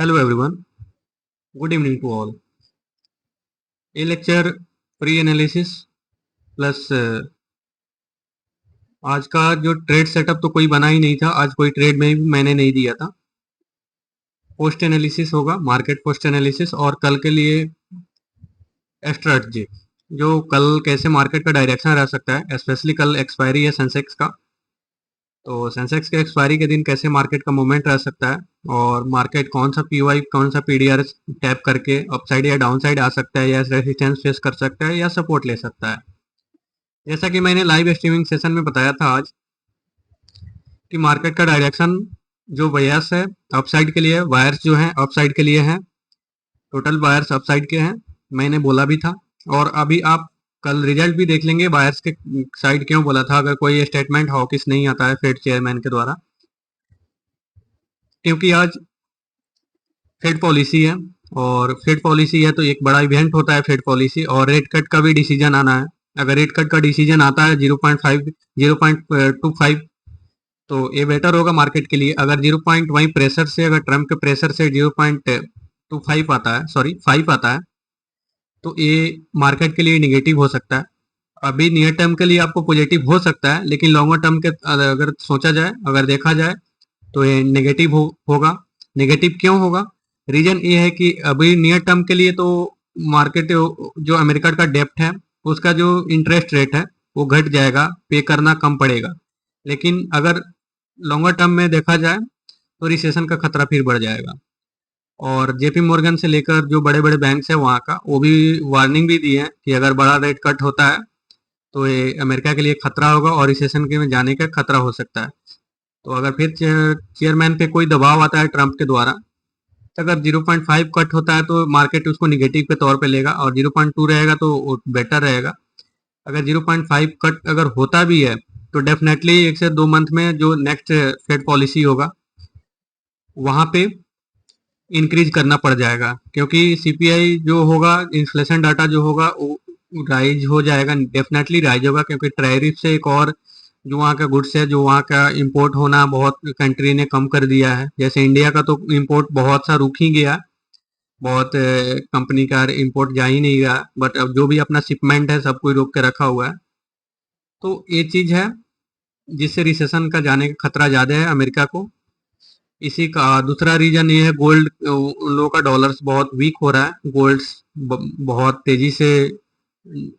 Hello everyone, good evening to all. ये lecture pre analysis plus आज का जो ट्रेड सेटअप तो कोई बना ही नहीं था, आज कोई ट्रेड में भी मैंने नहीं दिया था। पोस्ट एनालिसिस होगा, मार्केट पोस्ट एनालिसिस, और कल के लिए स्ट्रेटजी, जो कल कैसे मार्केट का डायरेक्शन रह सकता है, स्पेशली कल एक्सपायरी है सेंसेक्स का। तो सेंसेक्स के एक्सपायरी के दिन कैसे मार्केट का मूवमेंट रह सकता है और मार्केट कौन सा पीवाई कौन सा पीडीआर टैप करके अपसाइड या डाउन साइड आ सकता है, या रेजिस्टेंस फेस कर सकता है या सपोर्ट ले सकता है। जैसा कि मैंने लाइव स्ट्रीमिंग सेशन में बताया था आज कि मार्केट का डायरेक्शन जो बायर्स है अपसाइड के लिए, वायर्स जो हैं अपसाइड के लिए हैं, टोटल वायर्स अपसाइड के हैं, मैंने बोला भी था। और अभी आप कल रिजल्ट भी देख लेंगे बायर्स के साइड क्यों बोला था, अगर कोई स्टेटमेंट हॉकिश नहीं आता है फेड चेयरमैन के द्वारा, क्योंकि आज फेड पॉलिसी है और फेड पॉलिसी है तो एक बड़ा इवेंट होता है फेड पॉलिसी, और रेट कट का भी डिसीजन आना है। अगर रेट कट का डिसीजन आता है 0.25 तो ये बेटर होगा मार्केट के लिए। अगर 0 पॉइंट वही प्रेशर से, अगर ट्रम्प के प्रेशर से 0.25 आता है, सॉरी 5 आता है, तो ये मार्केट के लिए नेगेटिव हो सकता है। अभी नियर टर्म के लिए आपको पॉजिटिव हो सकता है, लेकिन लॉन्गर टर्म के अगर सोचा जाए, अगर देखा जाए तो ये नेगेटिव होगा। नेगेटिव क्यों होगा? रीजन ये है कि अभी नियर टर्म के लिए तो मार्केट जो अमेरिका का डेप्ट है उसका जो इंटरेस्ट रेट है वो घट जाएगा, पे करना कम पड़ेगा। लेकिन अगर लॉन्गर टर्म में देखा जाए तो रिसेशन का खतरा फिर बढ़ जाएगा। और जेपी मॉर्गन से लेकर जो बड़े बड़े बैंक्स हैं वहाँ का, वो भी वार्निंग भी दी है कि अगर बड़ा रेट कट होता है तो ये अमेरिका के लिए खतरा होगा और रिसेशन के में जाने का खतरा हो सकता है। तो अगर फिर चेयरमैन पे कोई दबाव आता है ट्रंप के द्वारा, तो अगर 0.5 कट होता है तो मार्केट उसको निगेटिव के तौर पे लेगा, और 0.2 रहेगा तो बेटर रहेगा। अगर 0.5 कट अगर होता भी है तो डेफिनेटली 1 से 2 मंथ में जो नेक्स्ट फेड पॉलिसी होगा वहाँ पे इंक्रीज करना पड़ जाएगा, क्योंकि सीपीआई जो होगा, इन्फ्लेशन डाटा जो होगा वो राइज हो जाएगा, डेफिनेटली राइज होगा, क्योंकि टैरिफ से एक और जो वहाँ का गुड्स है, जो वहाँ का इंपोर्ट होना बहुत कंट्री ने कम कर दिया है। जैसे इंडिया का तो इंपोर्ट बहुत सा रुक ही गया, बहुत कंपनी का इंपोर्ट जा ही नहीं रहा, बट अब जो भी अपना शिपमेंट है सब कोई रोक के रखा हुआ है। तो ये चीज़ है जिससे रिसेशन का जाने का खतरा ज़्यादा है अमेरिका को। इसी का दूसरा रीजन ये है, गोल्ड, उन लोगों का डॉलर्स बहुत वीक हो रहा है, गोल्ड बहुत तेजी से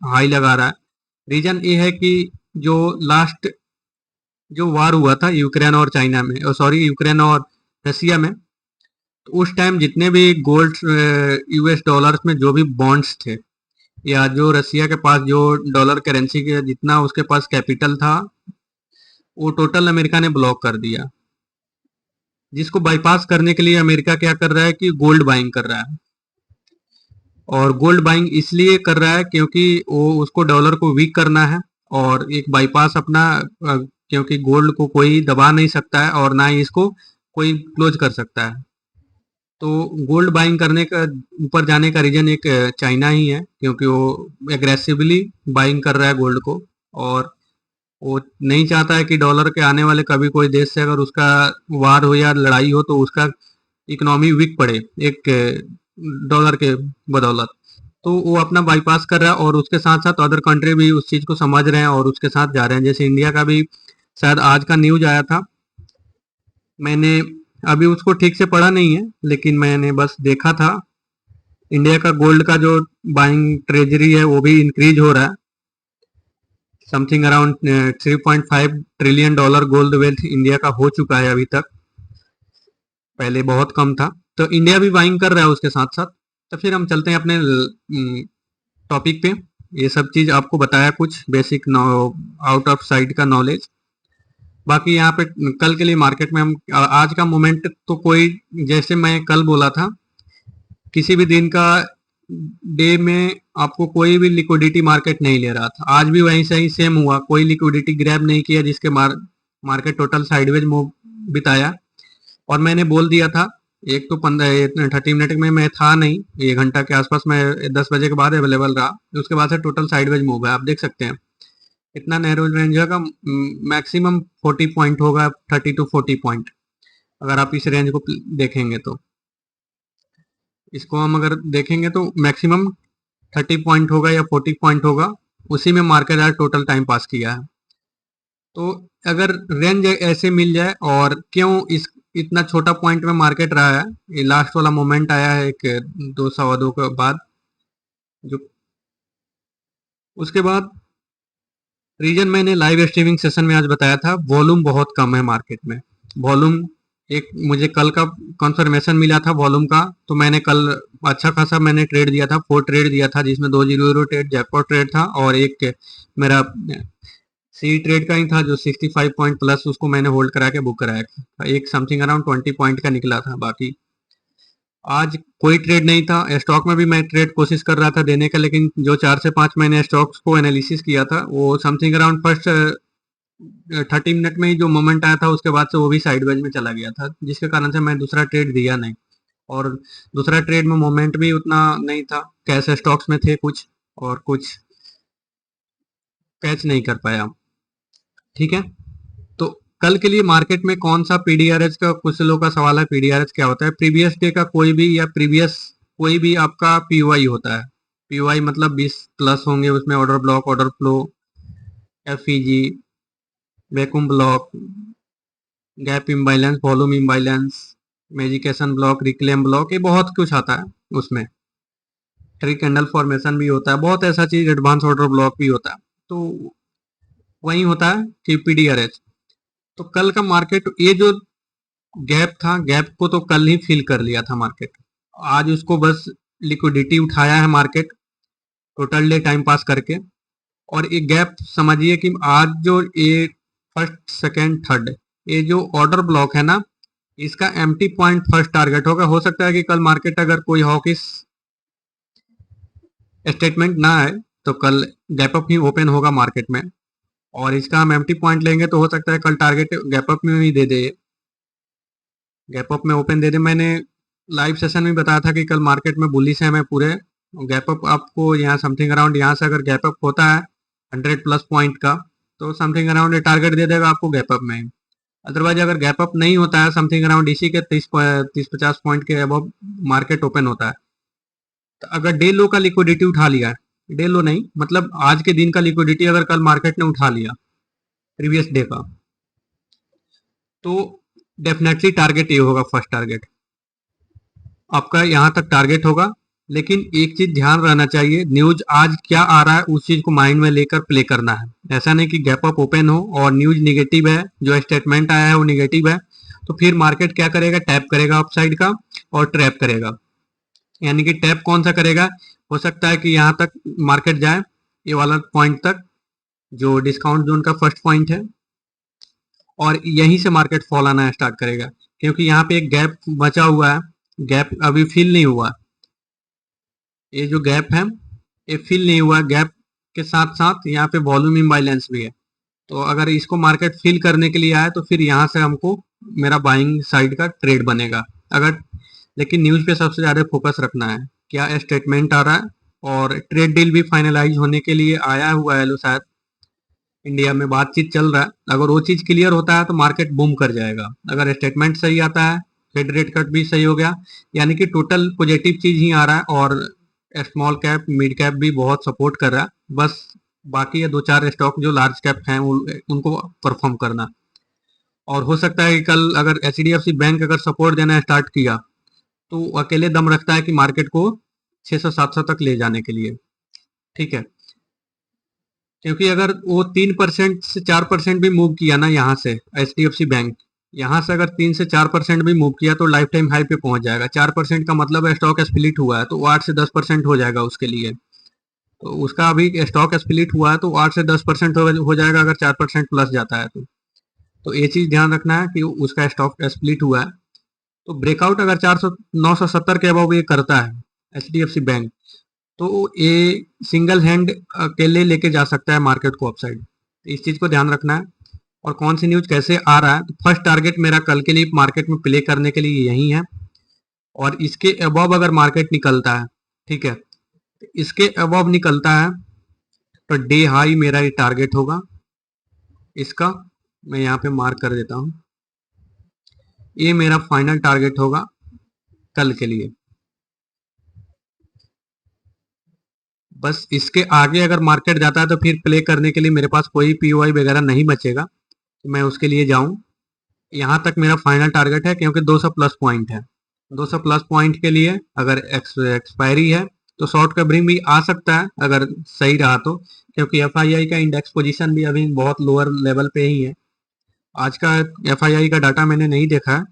हाई लगा रहा है। रीजन ये है कि जो लास्ट जो वार हुआ था यूक्रेन और चाइना में, सॉरी यूक्रेन और रसिया में, तो उस टाइम जितने भी गोल्ड यूएस डॉलर्स में जो भी बॉन्ड्स थे, या जो रसिया के पास जो डॉलर करेंसी के जितना उसके पास कैपिटल था, वो टोटल अमेरिका ने ब्लॉक कर दिया। जिसको बाईपास करने के लिए अमेरिका क्या कर रहा है कि गोल्ड बाइंग कर रहा है। और गोल्ड बाइंग इसलिए कर रहा है क्योंकि वो उसको डॉलर को वीक करना है, और एक बाईपास अपना, क्योंकि गोल्ड को कोई दबा नहीं सकता है और ना ही इसको कोई क्लोज कर सकता है। तो गोल्ड बाइंग करने का, ऊपर जाने का रीजन एक चाइना ही है, क्योंकि वो एग्रेसिवली बाइंग कर रहा है गोल्ड को, और वो नहीं चाहता है कि डॉलर के आने वाले कभी कोई देश से अगर उसका वार हो या लड़ाई हो तो उसका इकोनॉमी वीक पड़े एक डॉलर के बदौलत। तो वो अपना बाईपास कर रहा है, और उसके साथ साथ अदर कंट्री भी उस चीज़ को समझ रहे हैं और उसके साथ जा रहे हैं। जैसे इंडिया का भी शायद आज का न्यूज आया था, मैंने अभी उसको ठीक से पढ़ा नहीं है, लेकिन मैंने बस देखा था, इंडिया का गोल्ड का जो बाइंग ट्रेजरी है वो भी इंक्रीज हो रहा है। Something around 3.5 trillion dollar gold wealth India का हो चुका है अभी तक, पहले बहुत कम था। तो इंडिया भी बाइंग कर रहा है उसके साथ साथ। तो फिर हम चलते हैं अपने टॉपिक पे। ये सब चीज़ आपको बताया, कुछ बेसिक आउट ऑफ साइड का नॉलेज। बाकी यहाँ पे कल के लिए मार्केट में हम आज का मोमेंट तो कोई, जैसे मैं कल बोला था, किसी भी दिन का डे में आपको कोई भी लिक्विडिटी मार्केट नहीं ले रहा था। आज भी वहीं से ही सेम हुआ, कोई लिक्विडिटी ग्रैब नहीं किया, जिसके मार्केट टोटल साइडवेज मूव बिताया। और मैंने बोल दिया था, एक तो 30 मिनट में मैं था नहीं, 1 घंटा के आसपास मैं 10 बजे के बाद अवेलेबल रहा, उसके बाद से टोटल साइडवेज मूव है। आप देख सकते हैं इतना नैरो रेंज होगा, मैक्सिमम 40 पॉइंट होगा, 30 to 40 पॉइंट, अगर आप इस रेंज को देखेंगे तो। इसको हम अगर देखेंगे तो मैक्सिमम 30 पॉइंट होगा या 40 पॉइंट होगा, उसी में मार्केट आज टोटल टाइम पास किया है। तो अगर रेंज ऐसे मिल जाए, और क्यों इस इतना छोटा पॉइंट में मार्केट रहा है, ये लास्ट वाला मोमेंट आया है एक 2 सवा 2 के बाद, जो उसके बाद रीजन मैंने लाइव स्ट्रीमिंग सेशन में आज बताया था, वॉल्यूम बहुत कम है मार्केट में। वॉल्यूम, एक मुझे कल का कंफर्मेशन मिला था वॉल्यूम का, तो मैंने कल अच्छा खासा मैंने ट्रेड दिया था, 4 ट्रेड दिया था, जिसमें 2 0 ट्रेड जैकपॉट ट्रेड था, और एक मेरा सी ट्रेड का ही था जो 65 पॉइंट प्लस, उसको मैंने होल्ड करा के बुक कराया था, एक समथिंग अराउंड 20 पॉइंट का निकला था। बाकी आज कोई ट्रेड नहीं था। स्टॉक में भी मैं ट्रेड कोशिश कर रहा था देने का, लेकिन जो 4 से 5 मैंने स्टॉक्स को एनालिसिस किया था, वो समथिंग अराउंड फर्स्ट 30 मिनट में ही जो मोमेंट आया था, उसके बाद से वो भी साइडवेज में चला गया था, जिसके कारण से मैं दूसरा ट्रेड दिया नहीं। और दूसरा ट्रेड में मोमेंट भी उतना नहीं था, कैश स्टॉक्स में थे कुछ, और कुछ कैच नहीं कर पाया। ठीक है, तो कल के लिए मार्केट में कौन सा पीडीआरएच का, कुछ लोगों का सवाल है पीडीआरएच क्या होता है। प्रीवियस डे का कोई भी, या प्रीवियस कोई भी आपका पीओआई होता है। पीओआई मतलब 20 प्लस होंगे उसमें, order block, order flow, FEG, vacuum block, gap imbalance, volume imbalance, mitigation block, reclaim block, ये बहुत कुछ आता है उसमें। ट्री कैंडल फॉर्मेशन भी होता है, बहुत ऐसा चीज, एडवांस ऑर्डर ब्लॉक भी होता है। तो वही होता है कि पीडीआरएच। तो कल का मार्केट, ये जो गैप था, गैप को तो कल ही फिल कर लिया था मार्केट। आज उसको बस लिक्विडिटी उठाया है market, total day time pass करके। और ये गैप समझिए कि आज जो ये फर्स्ट सेकेंड थर्ड, ये जो ऑर्डर ब्लॉक है ना, इसका एम्प्टी पॉइंट फर्स्ट टारगेट होगा। हो सकता है कि कल मार्केट अगर कोई हॉकिस स्टेटमेंट ना आए, तो कल गैप अप ही ओपन होगा मार्केट में, और इसका हम एम्प्टी पॉइंट लेंगे तो हो सकता है कल टारगेट गैप अप में ही दे दे, गैप अप में ओपन दे दे। मैंने लाइव सेशन में बताया था कि कल मार्केट में बुलिश है मैं पूरे। गैप अप आपको यहाँ समथिंग अराउंड, यहाँ से अगर गैप अप होता है 100 प्लस पॉइंट का, तो समथिंग अराउंड ये टारगेट दे देगा आपको गैप अप में। अदरवाइज अगर गैप अप नहीं होता है, समथिंग अराउंड इसी के 30-50 पॉइंट के अबव मार्केट ओपन होता है, तो अगर डे लो का लिक्विडिटी उठा लिया, डे लो नहीं मतलब आज के दिन का लिक्विडिटी अगर कल मार्केट ने उठा लिया प्रीवियस डे का, तो डेफिनेटली टारगेट ये होगा, फर्स्ट टारगेट आपका यहाँ तक टारगेट होगा। लेकिन एक चीज ध्यान रहना चाहिए, न्यूज आज क्या आ रहा है उस चीज को माइंड में लेकर प्ले करना है। ऐसा नहीं कि गैप अप ओपन हो और न्यूज निगेटिव है, जो स्टेटमेंट आया है वो निगेटिव है, तो फिर मार्केट क्या करेगा, टैप करेगा अपसाइड का और ट्रैप करेगा। यानी कि टैप कौन सा करेगा, हो सकता है कि यहाँ तक मार्केट जाए, ये वाला पॉइंट तक, जो डिस्काउंट जोन का फर्स्ट पॉइंट है, और यहीं से मार्केट फॉल आना स्टार्ट करेगा, क्योंकि यहाँ पे एक गैप बचा हुआ है, गैप अभी फिल नहीं हुआ। ये जो गैप है ये फिल नहीं हुआ, गैप के साथ साथ यहाँ पे वॉल्यूम इम्बाइलेंस भी है। तो अगर इसको मार्केट फिल करने के लिए आए, तो फिर यहाँ से हमको मेरा बाइंग साइड का ट्रेड बनेगा। अगर, लेकिन न्यूज पे सबसे ज्यादा फोकस रखना है, क्या स्टेटमेंट आ रहा है, और ट्रेड डील भी फाइनलाइज होने के लिए आया हुआ है लो, शायद इंडिया में बातचीत चल रहा है। अगर वो चीज क्लियर होता है तो मार्केट बूम कर जाएगा। अगर स्टेटमेंट सही आता है, फेड रेट कट भी सही हो गया, यानी कि टोटल पॉजिटिव चीज ही आ रहा है, और स्मॉल कैप मिड कैप भी बहुत सपोर्ट कर रहा है। बस बाकी ये 2-4 स्टॉक जो लार्ज कैप हैं उनको परफॉर्म करना। और हो सकता है कि कल अगर एचडीएफसी बैंक अगर सपोर्ट देना स्टार्ट किया, तो अकेले दम रखता है कि मार्केट को 600-700 तक ले जाने के लिए। ठीक है, क्योंकि अगर वो 3% से 4% भी मूव किया ना यहाँ से, H D F C bank यहाँ से अगर 3 से 4% भी मूव किया, तो लाइफ टाइम हाई पे पहुंच जाएगा। 4% का मतलब है स्टॉक स्प्लिट हुआ है, तो वो 8 से 10% हो जाएगा उसके लिए। तो उसका अभी स्टॉक स्प्लिट हुआ है, तो 8 से 10% हो जाएगा अगर 4% प्लस जाता है तो ये चीज ध्यान रखना है कि उसका स्टॉक स्प्लिट हुआ है। तो ब्रेकआउट अगर 970 के अबव ये करता है H D F C bank, तो ये सिंगल हैंड अकेले लेके जा सकता है मार्केट को अपसाइड। तो इस चीज को ध्यान रखना है। और कौन सी न्यूज कैसे आ रहा है, तो फर्स्ट टारगेट मेरा कल के लिए मार्केट में प्ले करने के लिए यही है। और इसके अबव अगर मार्केट निकलता है, ठीक है, तो इसके अबव निकलता है तो डे हाई मेरा ये टारगेट होगा। इसका मैं यहाँ पे मार्क कर देता हूँ, ये मेरा फाइनल टारगेट होगा कल के लिए। बस इसके आगे अगर मार्केट जाता है तो फिर प्ले करने के लिए मेरे पास कोई पीओआई वगैरह नहीं बचेगा, तो मैं उसके लिए जाऊं। यहाँ तक मेरा फाइनल टारगेट है, क्योंकि 200 प्लस पॉइंट है। 200 प्लस पॉइंट के लिए अगर एक्सपायरी है तो शॉर्ट कवरिंग भी आ सकता है अगर सही रहा तो, क्योंकि एफआईआई का इंडेक्स पोजीशन भी अभी बहुत लोअर लेवल पे ही है। आज का एफआईआई का डाटा मैंने नहीं देखा है,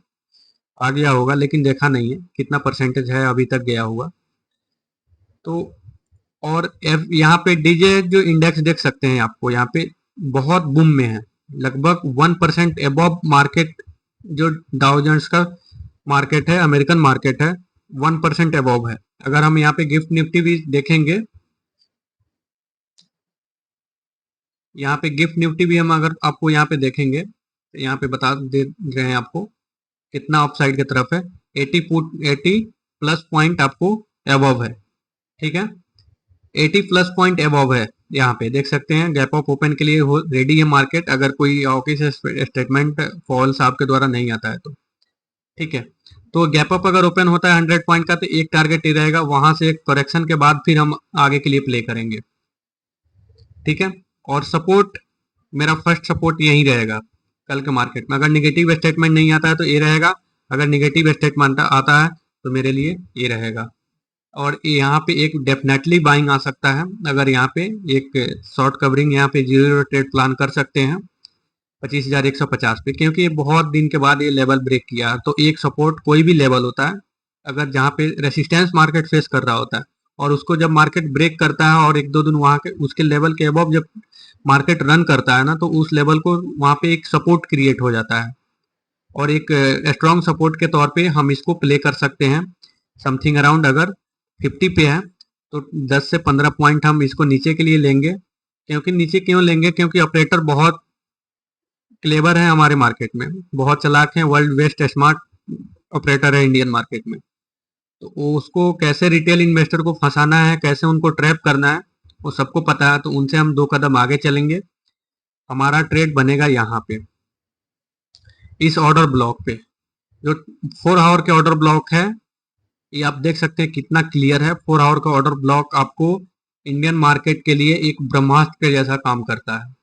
आ गया होगा लेकिन देखा नहीं है कितना परसेंटेज है अभी तक गया हुआ। तो और यहाँ पे डीजे जो इंडेक्स देख सकते हैं आपको यहाँ पे बहुत बूम में है, लगभग 1% एबव मार्केट। जो डाउ जोन्स का मार्केट है, अमेरिकन मार्केट है, 1% एबव है। अगर हम यहाँ पे गिफ्ट निफ्टी भी देखेंगे, यहाँ पे गिफ्ट निफ्टी भी हम अगर आपको यहाँ पे देखेंगे तो यहाँ पे बता दे रहे हैं आपको कितना अपसाइड की तरफ है। 80 प्लस पॉइंट आपको एबव है, ठीक है, 80 प्लस पॉइंट एबव है। यहाँ पे देख सकते हैं गैप अप ओपन के लिए हो रेडी है मार्केट, अगर कोई ऑफिस स्टेटमेंट फॉल्स आपके द्वारा नहीं आता है तो, ठीक है। तो गैप अप अगर ओपन होता है 100 पॉइंट का तो एक टारगेट ही रहेगा, वहां से एक करेक्शन के बाद फिर हम आगे के लिए प्ले करेंगे, ठीक है। और सपोर्ट, मेरा फर्स्ट सपोर्ट यही रहेगा कल के मार्केट में। अगर निगेटिव स्टेटमेंट नहीं आता है तो ये रहेगा, अगर निगेटिव स्टेटमेंट आता है तो मेरे लिए ये रहेगा। और यहाँ पे एक डेफिनेटली बाइंग आ सकता है, अगर यहाँ पे एक शॉर्ट कवरिंग यहाँ पे जीरो ट्रेड प्लान कर सकते हैं 25,150 पे, क्योंकि ये बहुत दिन के बाद ये लेवल ब्रेक किया। तो एक सपोर्ट कोई भी लेवल होता है, अगर जहाँ पे रेसिस्टेंस मार्केट फेस कर रहा होता है और उसको जब मार्केट ब्रेक करता है और एक दो दिन वहाँ के उसके लेवल के अबव जब मार्केट रन करता है ना, तो उस लेवल को वहाँ पे एक सपोर्ट क्रिएट हो जाता है और एक स्ट्रॉन्ग सपोर्ट के तौर पे हम इसको प्ले कर सकते हैं। समथिंग अराउंड अगर 50 पे है तो 10 से 15 पॉइंट हम इसको नीचे के लिए लेंगे। क्योंकि नीचे क्यों लेंगे, क्योंकि ऑपरेटर बहुत क्लेवर है हमारे मार्केट में, बहुत चालाक है, वर्ल्ड बेस्ट स्मार्ट ऑपरेटर है इंडियन मार्केट में। तो उसको कैसे रिटेल इन्वेस्टर को फंसाना है, कैसे उनको ट्रैप करना है, वो सबको पता है। तो उनसे हम 2 कदम आगे चलेंगे। हमारा ट्रेड बनेगा यहाँ पे इस ऑर्डर ब्लॉक पे, जो 4 आवर के ऑर्डर ब्लॉक है। ये आप देख सकते हैं कितना क्लियर है। 4 आवर का ऑर्डर ब्लॉक आपको इंडियन मार्केट के लिए एक ब्रह्मास्त्र के जैसा काम करता है।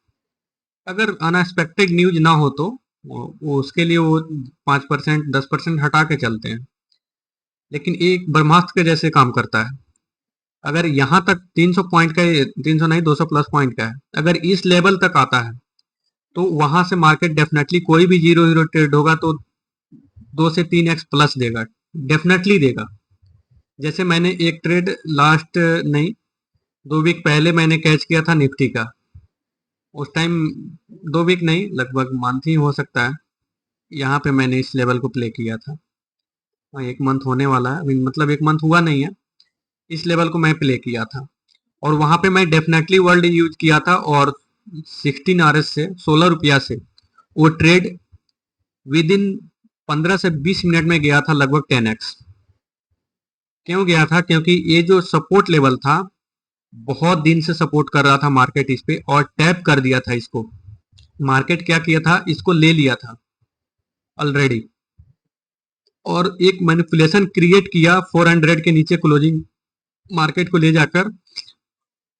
अगर अनएक्सपेक्टेड न्यूज ना हो तो वो उसके लिए वो 5% 10% हटा के चलते हैं, लेकिन एक ब्रह्मास्त्र के जैसे काम करता है। अगर यहाँ तक 300 पॉइंट का, 300 नहीं 200 प्लस पॉइंट का है, अगर इस लेवल तक आता है तो वहां से मार्केट डेफिनेटली कोई भी जीरो हीरो ट्रेड होगा तो 2 से 3x प्लस देगा, डेफिनेटली देगा। जैसे मैंने एक ट्रेड लास्ट नहीं 2 वीक पहले मैंने कैच किया था निफ्टी का। उस टाइम 2 वीक नहीं लगभग मंथ ही हो सकता है, यहाँ पे मैंने इस लेवल को प्ले किया था। हाँ, 1 मंथ होने वाला है अभी, मतलब 1 मंथ हुआ नहीं है। इस लेवल को मैं प्ले किया था और वहां पे मैं डेफिनेटली वर्ल्ड यूज किया था और 16 आरएस से 16 रुपया से वो ट्रेड विद इन 15 से 20 मिनट में गया था लगभग 10x। क्यों गया था, क्योंकि ये जो सपोर्ट लेवल था बहुत दिन से सपोर्ट कर रहा था मार्केट इस पे और टैप कर दिया था इसको। मार्केट क्या किया था, इसको ले लिया था ऑलरेडी और एक मैनिपुलेशन क्रिएट किया 400 के नीचे क्लोजिंग मार्केट को ले जाकर,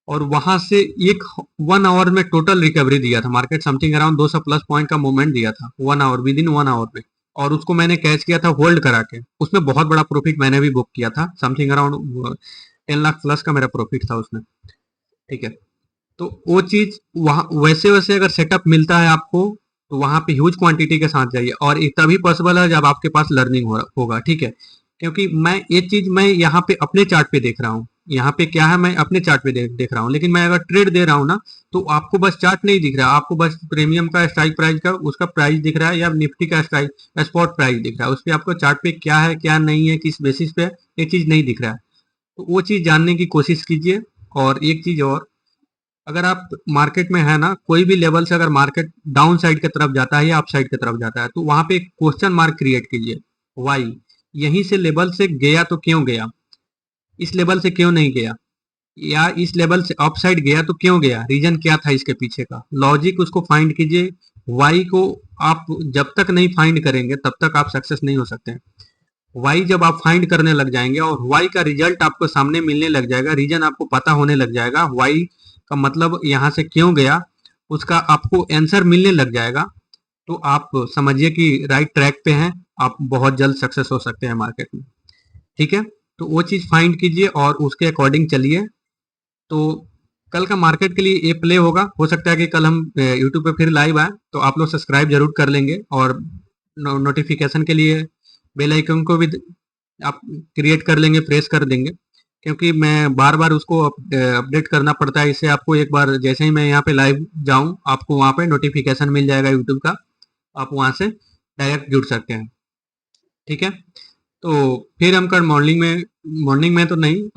और वहां से एक 1 आवर में टोटल रिकवरी दिया था market. Something around 200 plus point का मूवमेंट दिया था 1 आवर, विद इन 1 आवर में। और उसको मैंने कैच किया था होल्ड करा के, उसमें बहुत बड़ा प्रॉफिट मैंने भी बुक किया था। समथिंग अराउंड 10 लाख प्लस का मेरा प्रॉफिट था उसमें, ठीक है। तो वो चीज वहां वैसे वैसे अगर सेटअप मिलता है आपको तो वहां पे ह्यूज क्वांटिटी के साथ जाइए, और ये तभी पॉसिबल है जब आपके पास लर्निंग होगा, ठीक है। क्योंकि मैं ये चीज मैं यहाँ पे अपने चार्ट पे देख रहा हूँ, यहाँ पे क्या है मैं अपने चार्ट पे देख रहा हूँ, लेकिन मैं अगर ट्रेड दे रहा हूँ ना तो आपको बस चार्ट नहीं दिख रहा, आपको बस प्रीमियम का स्ट्राइक प्राइस का उसका प्राइस दिख रहा है या निफ्टी का स्ट्राइक स्पॉट प्राइस दिख रहा है। उस पर आपको चार्ट पे क्या है क्या नहीं है किस बेसिस पे ये चीज नहीं दिख रहा है। तो वो चीज जानने की कोशिश कीजिए। और एक चीज और, अगर आप मार्केट में है ना, कोई भी लेवल से अगर मार्केट डाउन साइड की तरफ जाता है या अप साइड की तरफ जाता है तो वहां पे एक क्वेश्चन मार्क क्रिएट कीजिए, वाई, यहीं से लेवल से गया तो क्यों गया, इस लेवल से क्यों नहीं गया, या इस लेवल से अप साइड गया तो क्यों गया, रीजन क्या था इसके पीछे का, लॉजिक उसको फाइंड कीजिए। वाई को आप जब तक नहीं फाइंड करेंगे तब तक आप सक्सेस नहीं हो सकते हैं। वाई जब आप फाइंड करने लग जाएंगे और वाई का रिजल्ट आपको सामने मिलने लग जाएगा, रीजन आपको पता होने लग जाएगा, वाई का मतलब यहाँ से क्यों गया, उसका आपको आंसर मिलने लग जाएगा, तो आप समझिए कि राइट ट्रैक पे हैं, आप बहुत जल्द सक्सेस हो सकते हैं मार्केट में। ठीक है, तो वो चीज़ फाइंड कीजिए और उसके अकॉर्डिंग चलिए। तो कल का मार्केट के लिए ये प्ले होगा, हो सकता है कि कल हम यूट्यूब पे फिर लाइव आए, तो आप लोग सब्सक्राइब जरूर कर लेंगे और नोटिफिकेशन के लिए बेल आइकन को भी आप क्रिएट कर लेंगे, प्रेस कर देंगे, क्योंकि मैं बार बार उसको अपडेट करना पड़ता है। इससे आपको एक बार जैसे ही मैं यहाँ पे लाइव जाऊँ, आपको वहाँ पे नोटिफिकेशन मिल जाएगा यूट्यूब का, आप वहाँ से डायरेक्ट जुड़ सकते हैं। ठीक है, तो फिर हम कल मॉर्निंग में तो नहीं,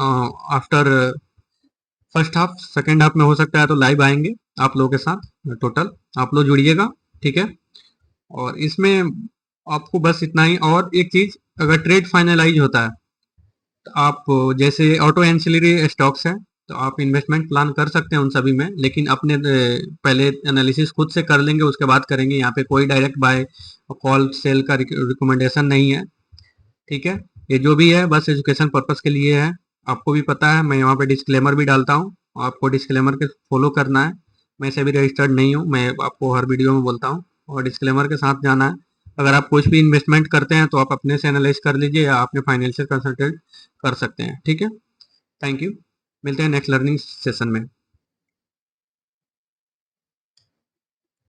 after first half second half में हो सकता है तो लाइव आएंगे आप लोगों के साथ टोटल, आप लोग जुड़िएगा। ठीक है, और इसमें आपको बस इतना ही। और एक चीज, अगर ट्रेड फाइनलाइज होता है तो आप जैसे ऑटो एंसिलरी स्टॉक्स है तो आप इन्वेस्टमेंट प्लान कर सकते हैं उन सभी में, लेकिन अपने पहले एनालिसिस खुद से कर लेंगे, उसके बाद करेंगे। यहाँ पे कोई डायरेक्ट बाय कॉल सेल का रिकमेंडेशन नहीं है। ठीक है, ये जो भी है बस एजुकेशन पर्पस के लिए है। आपको भी पता है, मैं यहाँ पे डिस्क्लेमर भी डालता हूँ, आपको डिस्क्लेमर के फॉलो करना है। मैं से भी रजिस्टर्ड नहीं हूँ, मैं आपको हर वीडियो में बोलता हूँ, और डिस्क्लेमर के साथ जाना है। अगर आप कुछ भी इन्वेस्टमेंट करते हैं तो आप अपने से एनालाइज कर लीजिए या अपने फाइनेंशियल कंसल्टेंट कर सकते हैं। ठीक है, थैंक यू, मिलते हैं नेक्स्ट लर्निंग सेशन में।